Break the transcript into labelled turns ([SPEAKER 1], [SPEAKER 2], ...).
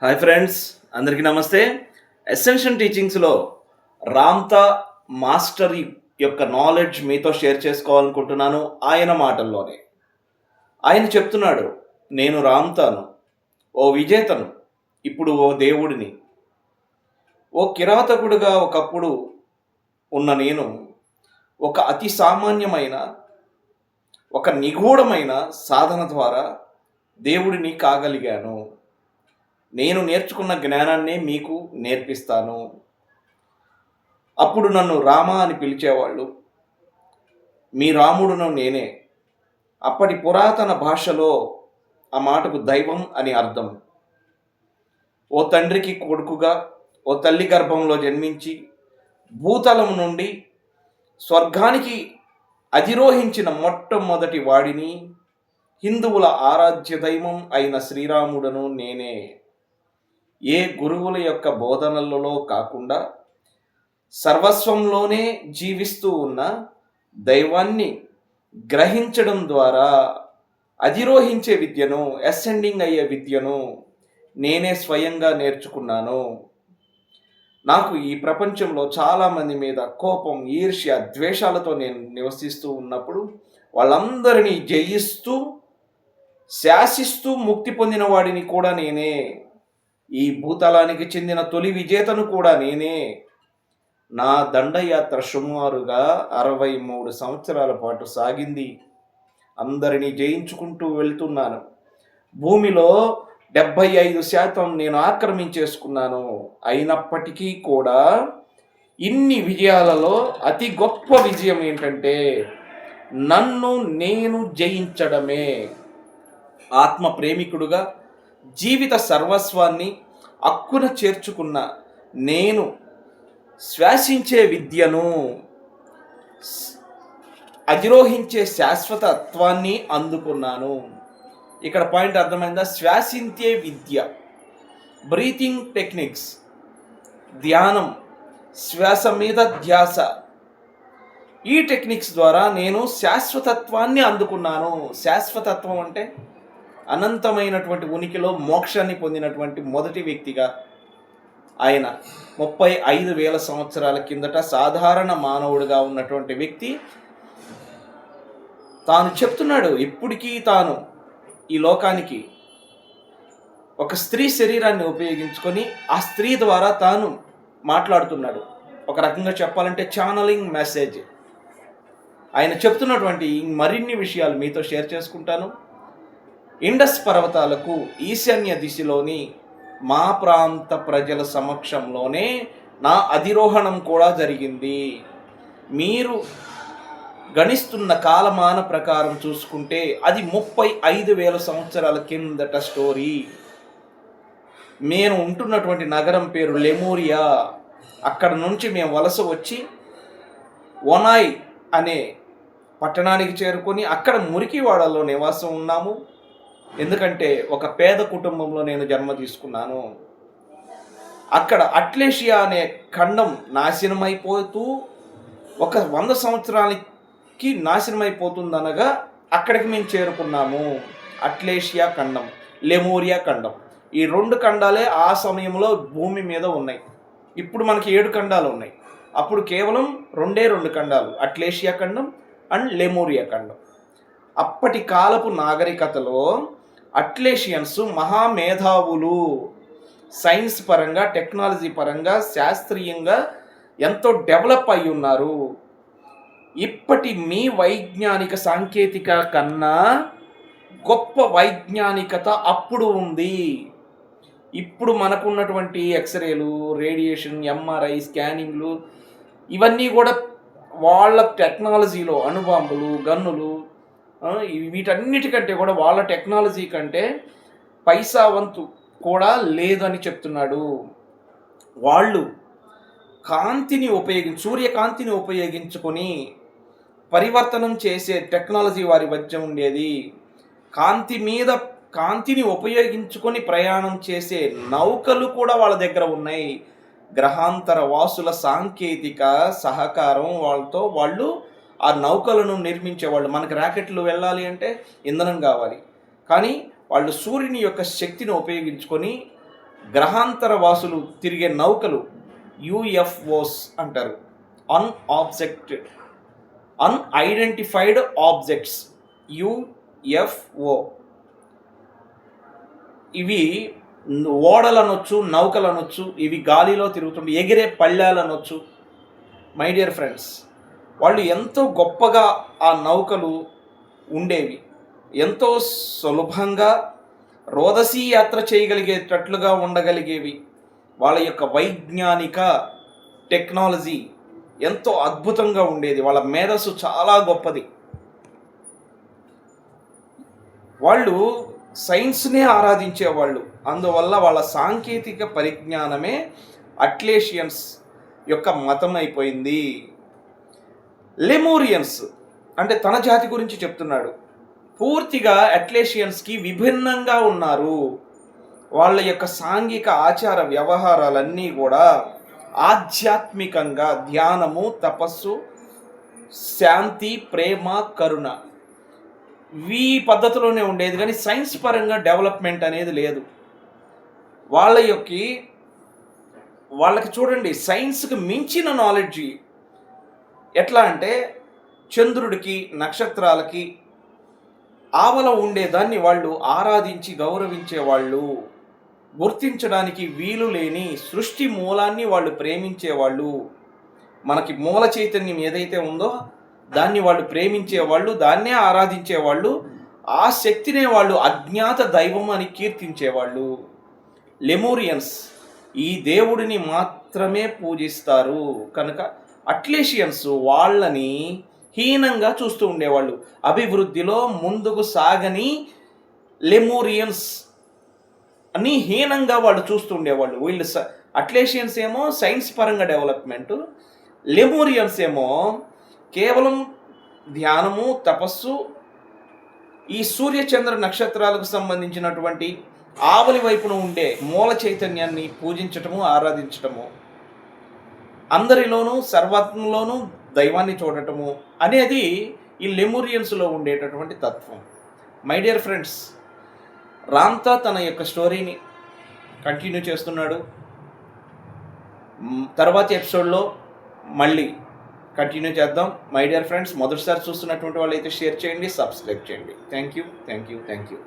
[SPEAKER 1] Hi friends, అందరికీ నమస్తే. Essential టీచింగ్స్లో Ramtha master యొక్క నాలెడ్జ్ మీతో షేర్ చేసుకోవాలనుకుంటున్నాను. ఆయన మాటల్లోనే ఆయన చెప్తున్నాడు, నేను రామ్తాను, ఓ విజేతను, ఇప్పుడు ఓ దేవుడిని. ఓ కిరాతకుడుగా ఒకప్పుడు ఉన్న నేను ఒక అతి సామాన్యమైన ఒక నిగూఢమైన సాధన ద్వారా దేవుడిని కాగలిగాను. నేను నేర్చుకున్న జ్ఞానాన్నే మీకు నేర్పిస్తాను. అప్పుడు నన్ను రామ అని పిలిచేవాళ్ళు. మీ రాముడును నేనే. అప్పటి పురాతన భాషలో ఆ మాటకు దైవం అని అర్థం. ఓ తండ్రికి కొడుకుగా, ఓ తల్లి గర్భంలో జన్మించి భూతలం నుండి స్వర్గానికి అధిరోహించిన మొట్టమొదటి వాడిని, హిందువుల ఆరాధ్య దైవం అయిన శ్రీరాముడను నేనే. ఏ గురువుల యొక్క బోధనలలో కాకుండా సర్వస్వంలోనే జీవిస్తూ ఉన్న దైవాన్ని గ్రహించడం ద్వారా అధిరోహించే విద్యను, అసెండింగ్ అయ్యే విద్యను నేనే స్వయంగా నేర్చుకున్నాను. నాకు ఈ ప్రపంచంలో చాలామంది మీద కోపం, ఈర్ష్య, ద్వేషాలతో నేను నివసిస్తూ ఉన్నప్పుడు వాళ్ళందరినీ జయిస్తూ, శాసిస్తూ ముక్తి పొందిన వాడిని కూడా నేనే. ఈ భూతలానికి చెందిన తొలి విజేతను కూడా నేనే. నా దండయాత్ర సుమారుగా 63 సంవత్సరాల పాటు సాగింది. అందరినీ జయించుకుంటూ వెళ్తున్నాను. భూమిలో 75% నేను ఆక్రమించేసుకున్నాను. అయినప్పటికీ కూడా ఇన్ని విజయాలలో అతి గొప్ప విజయం ఏంటంటే నన్ను నేను జయించడమే. ఆత్మ ప్రేమికుడుగా జీవిత సర్వస్వాన్ని అక్కున చేర్చుకున్న నేను శ్వాసించే విద్యను, అధిరోహించే శాశ్వతత్వాన్ని అందుకున్నాను. ఇక్కడ పాయింట్ అర్థమైందా? శ్వాసించే విద్య, బ్రీతింగ్ టెక్నిక్స్, ధ్యానం, శ్వాస మీద ధ్యాస, ఈ టెక్నిక్స్ ద్వారా నేను శాశ్వతత్వాన్ని అందుకున్నాను. శాశ్వతత్వం అంటే అనంతమైనటువంటి ఉనికిలో మోక్షాన్ని పొందినటువంటి మొదటి వ్యక్తిగా ఆయన 35,000 సంవత్సరాల కిందట సాధారణ మానవుడిగా ఉన్నటువంటి వ్యక్తి తాను చెప్తున్నాడు. ఇప్పటికీ తాను ఈ లోకానికి ఒక స్త్రీ శరీరాన్ని ఉపయోగించుకొని ఆ స్త్రీ ద్వారా తాను మాట్లాడుతున్నాడు. ఒక రకంగా చెప్పాలంటే ఛానలింగ్ మెసేజ్. ఆయన చెప్తున్నటువంటి మరిన్ని విషయాలు మీతో షేర్ చేసుకుంటాను. ఇండస్ పర్వతాలకు ఈశాన్య దిశలోని మా ప్రాంత ప్రజల సమక్షంలోనే నా అధిరోహణం కూడా జరిగింది. మీరు గణిస్తున్న కాలమాన ప్రకారం చూసుకుంటే అది 35,000 సంవత్సరాల కిందట స్టోరీ. నేను ఉంటున్నటువంటి నగరం పేరు లెమూరియా. అక్కడ నుంచి మేము వలస వచ్చి ఒనాయ్ అనే పట్టణానికి చేరుకొని అక్కడ మురికివాడలో నివాసం ఉన్నాము. ఎందుకంటే ఒక పేద కుటుంబంలో నేను జన్మ తీసుకున్నాను. అక్కడ అట్లేషియా అనే ఖండం నాశనమైపోతూ ఒక 100 సంవత్సరాలకి నాశనమైపోతుందనగా అక్కడికి మేము చేరుకున్నాము. అట్లేషియా ఖండం, లెమూరియా ఖండం, ఈ 2 ఖండాలే ఆ సమయంలో భూమి మీద ఉన్నాయి. ఇప్పుడు మనకి 7 ఖండాలు ఉన్నాయి. అప్పుడు కేవలం 2 ఖండాలు, అట్లేషియా ఖండం అండ్ లెమూరియా ఖండం. అప్పటి కాలపు నాగరికతలో అట్లేషియన్స్ మహామేధావులు. సైన్స్ పరంగా, టెక్నాలజీ పరంగా, శాస్త్రీయంగా ఎంతో డెవలప్ అయి ఉన్నారు. ఇప్పటి మీ వైజ్ఞానిక సాంకేతిక కన్నా గొప్ప వైజ్ఞానికత అప్పుడు ఉంది. ఇప్పుడు మనకున్నటువంటి ఎక్స్రేలు, రేడియేషన్, ఎంఆర్ఐ స్కానింగ్లు ఇవన్నీ కూడా వాళ్ళ టెక్నాలజీలో అణుబాంబులు, గన్నులు, వీటన్నిటికంటే కూడా వాళ్ళ టెక్నాలజీ కంటే పైసా వంతు కూడా లేదని చెప్తున్నాడు. వాళ్ళు సూర్యకాంతిని ఉపయోగించుకొని పరివర్తనం చేసే టెక్నాలజీ వారి వద్ద ఉండేది. కాంతిని ఉపయోగించుకొని ప్రయాణం చేసే నౌకలు కూడా వాళ్ళ దగ్గర ఉన్నాయి. గ్రహాంతర వాసుల సాంకేతిక సహకారం వాళ్ళతో వాళ్ళు ఆ నౌకలను నిర్మించేవాళ్ళు. మనకు రాకెట్లు వెళ్ళాలి అంటే ఇంధనం కావాలి, కానీ వాళ్ళు సూర్యుని యొక్క శక్తిని ఉపయోగించుకొని గ్రహాంతర వాసులు తిరిగే నౌకలు యుఎఫ్ఓస్ అంటారు. అన్ఆబ్జెక్టెడ్ అన్ఐడెంటిఫైడ్ ఆబ్జెక్ట్స్ యుఎఫ్ఓ. ఇవి ఓడలనొచ్చు, నౌకలనొచ్చు, ఇవి గాలిలో తిరుగుతుండే ఎగిరే పళ్ళాలనొచ్చు. మై డియర్ ఫ్రెండ్స్, వాళ్ళు ఎంతో గొప్పగా ఆ నౌకలు ఉండేవి, ఎంతో సులభంగా రోదసీ యాత్ర చేయగలిగేటట్లుగా ఉండగలిగేవి. వాళ్ళ యొక్క వైజ్ఞానిక టెక్నాలజీ ఎంతో అద్భుతంగా ఉండేది, వాళ్ళ మేధస్సు చాలా గొప్పది. వాళ్ళు సైన్స్నే ఆరాధించేవాళ్ళు. అందువల్ల వాళ్ళ సాంకేతిక పరిజ్ఞానమే అట్లేషియన్స్ యొక్క మతం అయిపోయింది. లెమూరియన్స్ అంటే తన జాతి గురించి చెప్తున్నాడు. పూర్తిగా అట్లేషియన్స్కి విభిన్నంగా ఉన్నారు. వాళ్ళ యొక్క సాంఘిక ఆచార వ్యవహారాలన్నీ కూడా ఆధ్యాత్మికంగా ధ్యానము, తపస్సు, శాంతి, ప్రేమ, కరుణ ఈ పద్ధతిలోనే ఉండేది. కానీ సైన్స్ పరంగా డెవలప్మెంట్ అనేది లేదు. వాళ్ళకి చూడండి, సైన్స్కి మించిన నాలెడ్జి. ఎట్లా అంటే చంద్రుడికి, నక్షత్రాలకి ఆవల ఉండేదాన్ని వాళ్ళు ఆరాధించి గౌరవించేవాళ్ళు. గుర్తించడానికి వీలు లేని సృష్టి మూలాన్ని వాళ్ళు ప్రేమించేవాళ్ళు. మనకి మూల చైతన్యం ఏదైతే ఉందో దాన్ని వాళ్ళు ప్రేమించేవాళ్ళు, దాన్నే ఆరాధించేవాళ్ళు. ఆ శక్తినే వాళ్ళు అజ్ఞాత దైవం అని కీర్తించేవాళ్ళు. లెమూరియన్స్ ఈ దేవుడిని మాత్రమే పూజిస్తారు. కనుక అట్లేషియన్స్ వాళ్ళని హీనంగా చూస్తూ ఉండేవాళ్ళు. అభివృద్ధిలో ముందుకు సాగని లెమూరియన్స్ అని హీనంగా వాళ్ళు చూస్తూ ఉండేవాళ్ళు. వీళ్ళు అట్లేషియన్స్ ఏమో సైన్స్ పరంగా డెవలప్మెంటు, లెమూరియన్స్ ఏమో కేవలం ధ్యానము, తపస్సు, ఈ సూర్యచంద్ర నక్షత్రాలకు సంబంధించినటువంటి ఆవలి వైపున ఉండే మూల చైతన్యాన్ని పూజించటము, ఆరాధించటము, అందరిలోనూ సర్వత్వంలోనూ దైవాన్ని చూడటము అనేది ఈ లెమూరియన్స్లో ఉండేటటువంటి తత్వం. మై డియర్ ఫ్రెండ్స్, రామ్తా తన యొక్క స్టోరీని కంటిన్యూ చేస్తున్నాడు. తర్వాతి ఎపిసోడ్లో మళ్ళీ కంటిన్యూ చేద్దాం. మై డియర్ ఫ్రెండ్స్, మొదటిసారి చూస్తున్నటువంటి వాళ్ళు అయితే షేర్ చేయండి, సబ్స్క్రైబ్ చేయండి. Thank you.